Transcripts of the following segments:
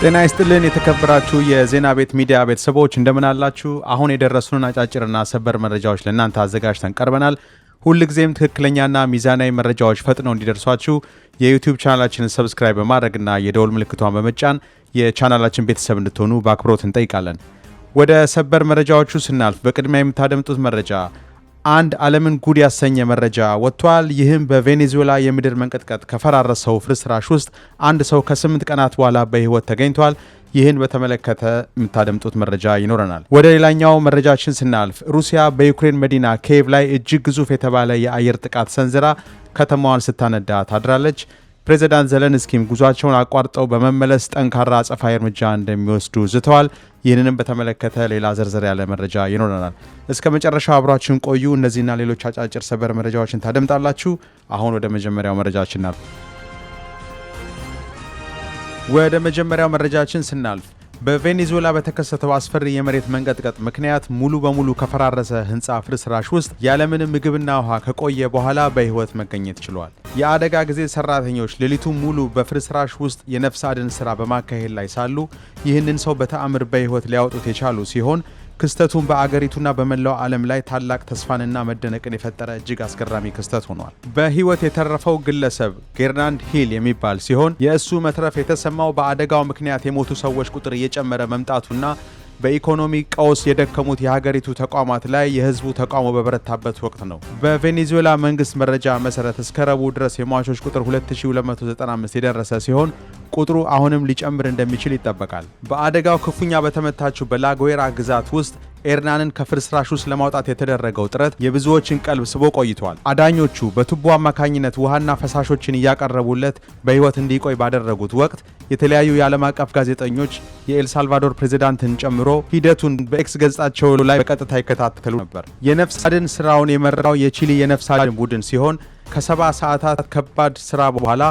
ጤና ይስጥልን የተከበራችሁ የዜና ቤት ሚዲያ ቤተሰቦች እንደምን አላችሁ? አሁን የደረሱን አጫጭርና ሰበር መረጃዎች ለእናንተ አዘጋጅተን ቀርበናል። ሁልጊዜም ትክክለኛና ሚዛናዊ መረጃዎች ፈጥነው እንዲደርሷችሁ የዩቲዩብ ቻናላችንን ሰብስክራይብ በማድረግና የደወል ምልክቷን በመጫን የቻናላችን ቤተሰብ እንድትሆኑ በአክብሮት እንጠይቃለን። ወደ ሰበር መረጃዎቹ ስናልፍ በቅድሚያ የምታደምጡት መረጃ አንድ ዓለምን ጉድ ያሰኘ መረጃ ወጥቷል። ይህም በቬኔዙዌላ የምድር መንቀጥቀጥ ከፈራረሰው ፍርስራሽ ውስጥ አንድ ሰው ከ8 ቀናት በኋላ በህይወት ተገኝቷል። ይህን በተመለከተ የምታደምጡት መረጃ ይኖረናል። ወደ ሌላኛው መረጃችን ስናልፍ ሩሲያ በዩክሬን መዲና ኪየቭ ላይ እጅግ ግዙፍ የተባለ የአየር ጥቃት ሰንዝራ ከተማዋን ስታነዳ ታድራለች። ፕሬዚዳንት ዘለንስኪም ጉዟቸውን አቋርጠው በመመለስ ጠንካራ አጸፋዊ እርምጃ እንደሚወስዱ ዝተዋል። ይህንንም በተመለከተ ሌላ ዝርዝር ያለ መረጃ ይኖረናል። እስከ መጨረሻው አብራችሁን ቆዩ። እነዚህና ሌሎች አጫጭር ሰበር መረጃዎችን ታደምጣላችሁ። አሁን ወደ መጀመሪያው መረጃችን እናልፍ። ወደ መጀመሪያው መረጃችን ስናልፍ በቬኔዙዌላ በተከሰተው አስፈሪ የመሬት መንቀጥቀጥ ምክንያት ሙሉ በሙሉ ከፈራረሰ ህንፃ ፍርስራሽ ውስጥ ያለምንም ምግብና ውሃ ከቆየ በኋላ በህይወት መገኘት ችሏል። የአደጋ ጊዜ ሰራተኞች ሌሊቱን ሙሉ በፍርስራሽ ውስጥ የነፍስ አድን ስራ በማካሄድ ላይ ሳሉ ይህንን ሰው በተአምር በህይወት ሊያወጡት የቻሉ ሲሆን ክስተቱን በአገሪቱና በመላው ዓለም ላይ ታላቅ ተስፋንና መደነቅን የፈጠረ እጅግ አስገራሚ ክስተት ሆኗል። በህይወት የተረፈው ግለሰብ ጌርናንድ ሂል የሚባል ሲሆን የእሱ መትረፍ የተሰማው በአደጋው ምክንያት የሞቱ ሰዎች ቁጥር እየጨመረ መምጣቱና በኢኮኖሚ ቀውስ የደከሙት የሀገሪቱ ተቋማት ላይ የህዝቡ ተቃውሞ በበረታበት ወቅት ነው። በቬኔዙዌላ መንግስት መረጃ መሰረት እስከ ረቡዕ ድረስ የሟቾች ቁጥር 2295 የደረሰ ሲሆን ቁጥሩ አሁንም ሊጨምር እንደሚችል ይጠበቃል። በአደጋው ክፉኛ በተመታችው በላጉዌራ ግዛት ውስጥ ኤርናንን ከፍርስራሽ ውስጥ ለማውጣት የተደረገው ጥረት የብዙዎችን ቀልብ ስቦ ቆይቷል። አዳኞቹ በቱቦ አማካኝነት ውሃና ፈሳሾችን እያቀረቡለት በህይወት እንዲቆይ ባደረጉት ወቅት የተለያዩ የዓለም አቀፍ ጋዜጠኞች የኤልሳልቫዶር ፕሬዝዳንትን ጨምሮ ሂደቱን በኤክስ ገጻቸው ላይ በቀጥታ ይከታተሉ ነበር። የነፍስ አድን ስራውን የመራው የቺሊ የነፍስ አድን ቡድን ሲሆን ከ70 ሰዓታት ከባድ ስራ በኋላ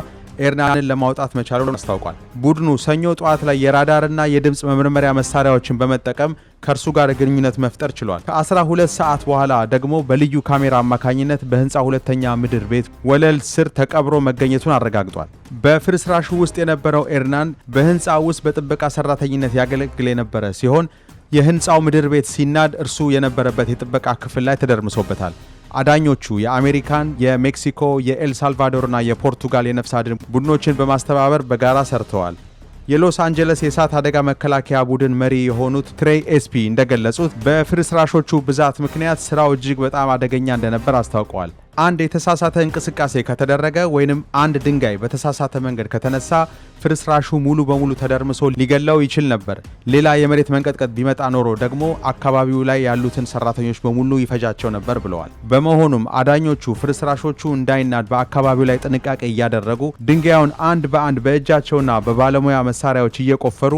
ኤርናንን ለማውጣት መቻሉን አስታውቋል። ቡድኑ ሰኞ ጠዋት ላይ የራዳርና የድምፅ መመርመሪያ መሳሪያዎችን በመጠቀም ከእርሱ ጋር ግንኙነት መፍጠር ችሏል። ከ12 ሰዓት በኋላ ደግሞ በልዩ ካሜራ አማካኝነት በህንፃ ሁለተኛ ምድር ቤት ወለል ስር ተቀብሮ መገኘቱን አረጋግጧል። በፍርስራሹ ውስጥ የነበረው ኤርናን በህንፃ ውስጥ በጥበቃ ሰራተኝነት ያገለግል የነበረ ሲሆን የህንፃው ምድር ቤት ሲናድ እርሱ የነበረበት የጥበቃ ክፍል ላይ ተደርምሶበታል። አዳኞቹ የአሜሪካን፣ የሜክሲኮ፣ የኤልሳልቫዶርና የፖርቱጋል የነፍስ አድን ቡድኖችን በማስተባበር በጋራ ሰርተዋል። የሎስ አንጀለስ የእሳት አደጋ መከላከያ ቡድን መሪ የሆኑት ትሬይ ኤስፒ እንደገለጹት በፍርስራሾቹ ብዛት ምክንያት ስራው እጅግ በጣም አደገኛ እንደነበር አስታውቀዋል። አንድ የተሳሳተ እንቅስቃሴ ከተደረገ ወይንም አንድ ድንጋይ በተሳሳተ መንገድ ከተነሳ ፍርስራሹ ሙሉ በሙሉ ተደርምሶ ሊገላው ይችል ነበር። ሌላ የመሬት መንቀጥቀጥ ቢመጣ ኖሮ ደግሞ አካባቢው ላይ ያሉትን ሰራተኞች በሙሉ ይፈጃቸው ነበር ብለዋል። በመሆኑም አዳኞቹ ፍርስራሾቹ እንዳይናድ በአካባቢው ላይ ጥንቃቄ እያደረጉ ድንጋዩን አንድ በአንድ በእጃቸውና በባለሙያ መሳሪያዎች እየቆፈሩ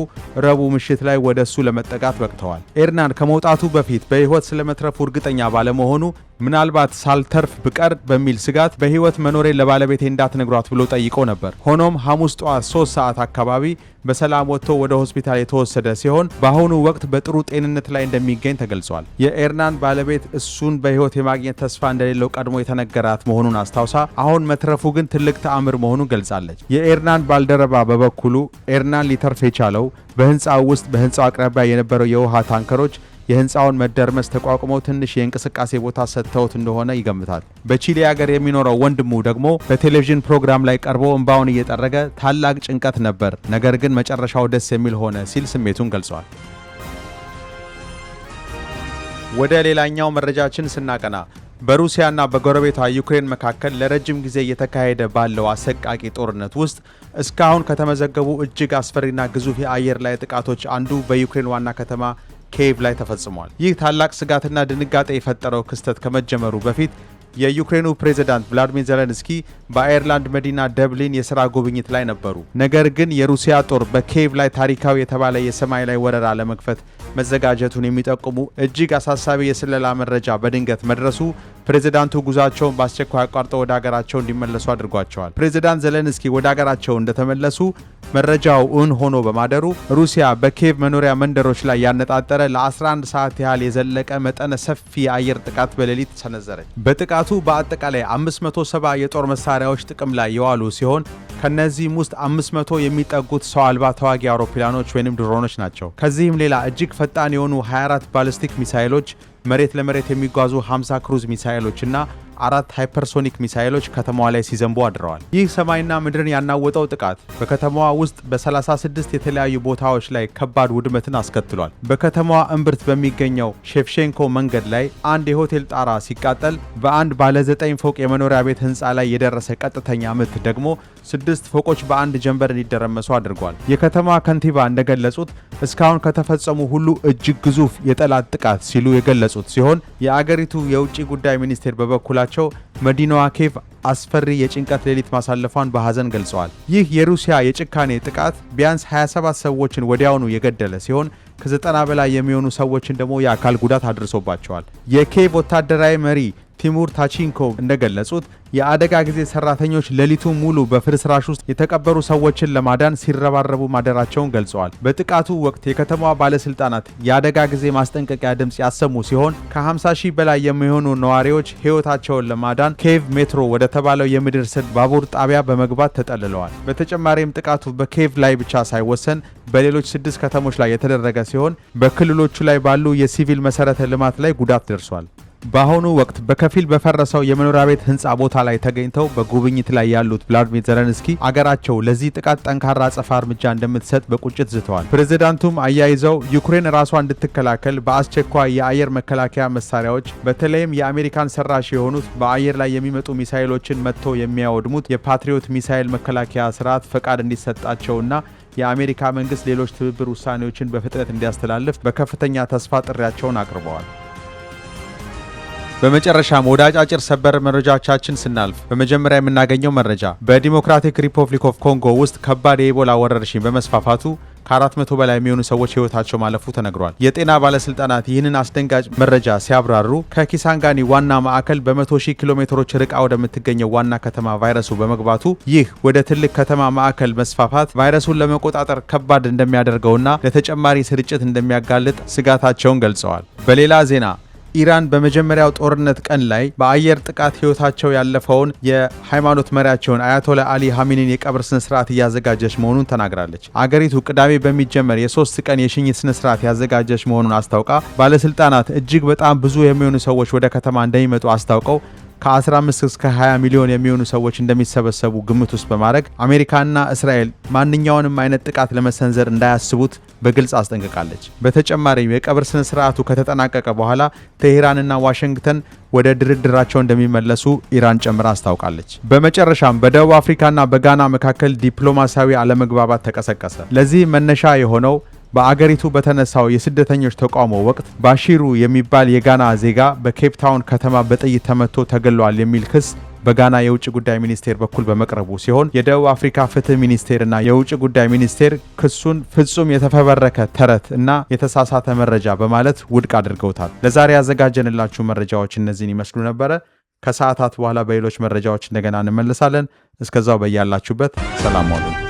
ረቡዕ ምሽት ላይ ወደ እሱ ለመጠጋት በቅተዋል። ኤርናን ከመውጣቱ በፊት በህይወት ስለመትረፉ እርግጠኛ ባለመሆኑ ምናልባት ሳልተርፍ ብቀር በሚል ስጋት በህይወት መኖሬን ለባለቤቴ እንዳትነግሯት ብሎ ጠይቆ ነበር። ሆኖም ሐሙስ ጠዋት 3 ሰዓት አካባቢ በሰላም ወጥቶ ወደ ሆስፒታል የተወሰደ ሲሆን በአሁኑ ወቅት በጥሩ ጤንነት ላይ እንደሚገኝ ተገልጿል። የኤርናን ባለቤት እሱን በህይወት የማግኘት ተስፋ እንደሌለው ቀድሞ የተነገራት መሆኑን አስታውሳ አሁን መትረፉ ግን ትልቅ ተአምር መሆኑን ገልጻለች። የኤርናን ባልደረባ በበኩሉ ኤርናን ሊተርፍ የቻለው በህንፃው ውስጥ በህንፃው አቅራቢያ የነበረው የውሃ ታንከሮች የህንፃውን መደርመስ ተቋቁመው ትንሽ የእንቅስቃሴ ቦታ ሰጥተውት እንደሆነ ይገምታል። በቺሊ ሀገር የሚኖረው ወንድሙ ደግሞ በቴሌቪዥን ፕሮግራም ላይ ቀርቦ እንባውን እየጠረገ ታላቅ ጭንቀት ነበር፣ ነገር ግን መጨረሻው ደስ የሚል ሆነ ሲል ስሜቱን ገልጿል። ወደ ሌላኛው መረጃችን ስናቀና በሩሲያና በጎረቤቷ ዩክሬን መካከል ለረጅም ጊዜ እየተካሄደ ባለው አሰቃቂ ጦርነት ውስጥ እስካሁን ከተመዘገቡ እጅግ አስፈሪና ግዙፍ የአየር ላይ ጥቃቶች አንዱ በዩክሬን ዋና ከተማ ኪየቭ ላይ ተፈጽሟል። ይህ ታላቅ ስጋትና ድንጋጤ የፈጠረው ክስተት ከመጀመሩ በፊት የዩክሬኑ ፕሬዝዳንት ቭላዲሚር ዘለንስኪ በአየርላንድ መዲና ደብሊን የሥራ ጉብኝት ላይ ነበሩ። ነገር ግን የሩሲያ ጦር በኪየቭ ላይ ታሪካዊ የተባለ የሰማይ ላይ ወረራ ለመክፈት መዘጋጀቱን የሚጠቁሙ እጅግ አሳሳቢ የስለላ መረጃ በድንገት መድረሱ ፕሬዝዳንቱ ጉዟቸውን በአስቸኳይ አቋርጠው ወደ ሀገራቸው እንዲመለሱ አድርጓቸዋል። ፕሬዝዳንት ዜሌንስኪ ወደ ሀገራቸው እንደተመለሱ መረጃው ሆኖ በማደሩ ሩሲያ በኪየቭ መኖሪያ መንደሮች ላይ ያነጣጠረ ለ11 ሰዓት ያህል የዘለቀ መጠነ ሰፊ የአየር ጥቃት በሌሊት ሰነዘረች። በጥቃቱ በአጠቃላይ 570 የጦር መሳሪያዎች ጥቅም ላይ የዋሉ ሲሆን ከነዚህም ውስጥ 500 የሚጠጉት ሰው አልባ ተዋጊ አውሮፕላኖች ወይም ድሮኖች ናቸው። ከዚህም ሌላ እጅግ ፈጣን የሆኑ 24 ባሊስቲክ ሚሳይሎች፣ መሬት ለመሬት የሚጓዙ 50 ክሩዝ ሚሳይሎች እና 4 ሃይፐርሶኒክ ሚሳይሎች ከተማዋ ላይ ሲዘንቡ አድረዋል። ይህ ሰማይና ምድርን ያናወጠው ጥቃት በከተማዋ ውስጥ በ36 የተለያዩ ቦታዎች ላይ ከባድ ውድመትን አስከትሏል። በከተማዋ እምብርት በሚገኘው ሼፍቼንኮ መንገድ ላይ አንድ የሆቴል ጣራ ሲቃጠል፣ በአንድ ባለ 9 ፎቅ የመኖሪያ ቤት ህንፃ ላይ የደረሰ ቀጥተኛ ምት ደግሞ 6 ፎቆች በአንድ ጀንበር እንዲደረመሱ አድርጓል። የከተማዋ ከንቲባ እንደገለጹት እስካሁን ከተፈጸሙ ሁሉ እጅግ ግዙፍ የጠላት ጥቃት ሲሉ የገለጹት ሲሆን የአገሪቱ የውጭ ጉዳይ ሚኒስቴር በበኩላቸው መዲናዋ ኪየቭ አስፈሪ የጭንቀት ሌሊት ማሳለፏን በሐዘን ገልጸዋል። ይህ የሩሲያ የጭካኔ ጥቃት ቢያንስ 27 ሰዎችን ወዲያውኑ የገደለ ሲሆን ከ90 በላይ የሚሆኑ ሰዎችን ደግሞ የአካል ጉዳት አድርሶባቸዋል። የኪየቭ ወታደራዊ መሪ ቲሙር ታቺንኮ እንደገለጹት የአደጋ ጊዜ ሰራተኞች ሌሊቱን ሙሉ በፍርስራሽ ውስጥ የተቀበሩ ሰዎችን ለማዳን ሲረባረቡ ማደራቸውን ገልጸዋል። በጥቃቱ ወቅት የከተማዋ ባለስልጣናት የአደጋ ጊዜ ማስጠንቀቂያ ድምጽ ያሰሙ ሲሆን ከ50 ሺህ በላይ የሚሆኑ ነዋሪዎች ሕይወታቸውን ለማዳን ኪየቭ ሜትሮ ወደ ተባለው የምድር ስር ባቡር ጣቢያ በመግባት ተጠልለዋል። በተጨማሪም ጥቃቱ በኪየቭ ላይ ብቻ ሳይወሰን በሌሎች 6 ከተሞች ላይ የተደረገ ሲሆን በክልሎቹ ላይ ባሉ የሲቪል መሰረተ ልማት ላይ ጉዳት ደርሷል። በአሁኑ ወቅት በከፊል በፈረሰው የመኖሪያ ቤት ህንፃ ቦታ ላይ ተገኝተው በጉብኝት ላይ ያሉት ቭላዲሚር ዜሌንስኪ አገራቸው ለዚህ ጥቃት ጠንካራ አጸፋ እርምጃ እንደምትሰጥ በቁጭት ዝተዋል። ፕሬዝዳንቱም አያይዘው ዩክሬን ራሷን እንድትከላከል በአስቸኳይ የአየር መከላከያ መሳሪያዎች በተለይም የአሜሪካን ሰራሽ የሆኑት በአየር ላይ የሚመጡ ሚሳይሎችን መጥቶ የሚያወድሙት የፓትሪዮት ሚሳይል መከላከያ ስርዓት ፈቃድ እንዲሰጣቸውና የአሜሪካ መንግስት ሌሎች ትብብር ውሳኔዎችን በፍጥነት እንዲያስተላልፍ በከፍተኛ ተስፋ ጥሪያቸውን አቅርበዋል። በመጨረሻም ወደ አጫጭር ሰበር መረጃዎቻችን ስናልፍ በመጀመሪያ የምናገኘው መረጃ በዲሞክራቲክ ሪፐብሊክ ኦፍ ኮንጎ ውስጥ ከባድ የኢቦላ ወረርሽኝ በመስፋፋቱ ከ400 በላይ የሚሆኑ ሰዎች ህይወታቸው ማለፉ ተነግሯል። የጤና ባለስልጣናት ይህንን አስደንጋጭ መረጃ ሲያብራሩ ከኪሳንጋኒ ዋና ማዕከል በ100,000 ኪሎ ሜትሮች ርቃ ወደምትገኘው ዋና ከተማ ቫይረሱ በመግባቱ ይህ ወደ ትልቅ ከተማ ማዕከል መስፋፋት ቫይረሱን ለመቆጣጠር ከባድ እንደሚያደርገውና ለተጨማሪ ስርጭት እንደሚያጋልጥ ስጋታቸውን ገልጸዋል። በሌላ ዜና ኢራን በመጀመሪያው ጦርነት ቀን ላይ በአየር ጥቃት ህይወታቸው ያለፈውን የሃይማኖት መሪያቸውን አያቶላ አሊ ሀሚኒን የቀብር ስነ ስርዓት እያዘጋጀች መሆኑን ተናግራለች። አገሪቱ ቅዳሜ በሚጀመር የ3 ቀን የሽኝት ስነ ስርዓት ያዘጋጀች መሆኑን አስታውቃ ባለስልጣናት እጅግ በጣም ብዙ የሚሆኑ ሰዎች ወደ ከተማ እንደሚመጡ አስታውቀው ከ15 እስከ 20 ሚሊዮን የሚሆኑ ሰዎች እንደሚሰበሰቡ ግምት ውስጥ በማድረግ አሜሪካና እስራኤል ማንኛውንም አይነት ጥቃት ለመሰንዘር እንዳያስቡት በግልጽ አስጠንቅቃለች። በተጨማሪም የቀብር ስነ ስርዓቱ ከተጠናቀቀ በኋላ ቴሄራንና ዋሽንግተን ወደ ድርድራቸው እንደሚመለሱ ኢራን ጨምራ አስታውቃለች። በመጨረሻም በደቡብ አፍሪካና በጋና መካከል ዲፕሎማሲያዊ አለመግባባት ተቀሰቀሰ። ለዚህ መነሻ የሆነው በአገሪቱ በተነሳው የስደተኞች ተቃውሞ ወቅት ባሺሩ የሚባል የጋና ዜጋ በኬፕ ታውን ከተማ በጥይት ተመቶ ተገሏል የሚል ክስ በጋና የውጭ ጉዳይ ሚኒስቴር በኩል በመቅረቡ ሲሆን የደቡብ አፍሪካ ፍትህ ሚኒስቴርና የውጭ ጉዳይ ሚኒስቴር ክሱን ፍጹም የተፈበረከ ተረት እና የተሳሳተ መረጃ በማለት ውድቅ አድርገውታል። ለዛሬ ያዘጋጀንላችሁ መረጃዎች እነዚህን ይመስሉ ነበረ። ከሰዓታት በኋላ በሌሎች መረጃዎች እንደገና እንመለሳለን። እስከዛው በያላችሁበት ሰላም ዋሉ።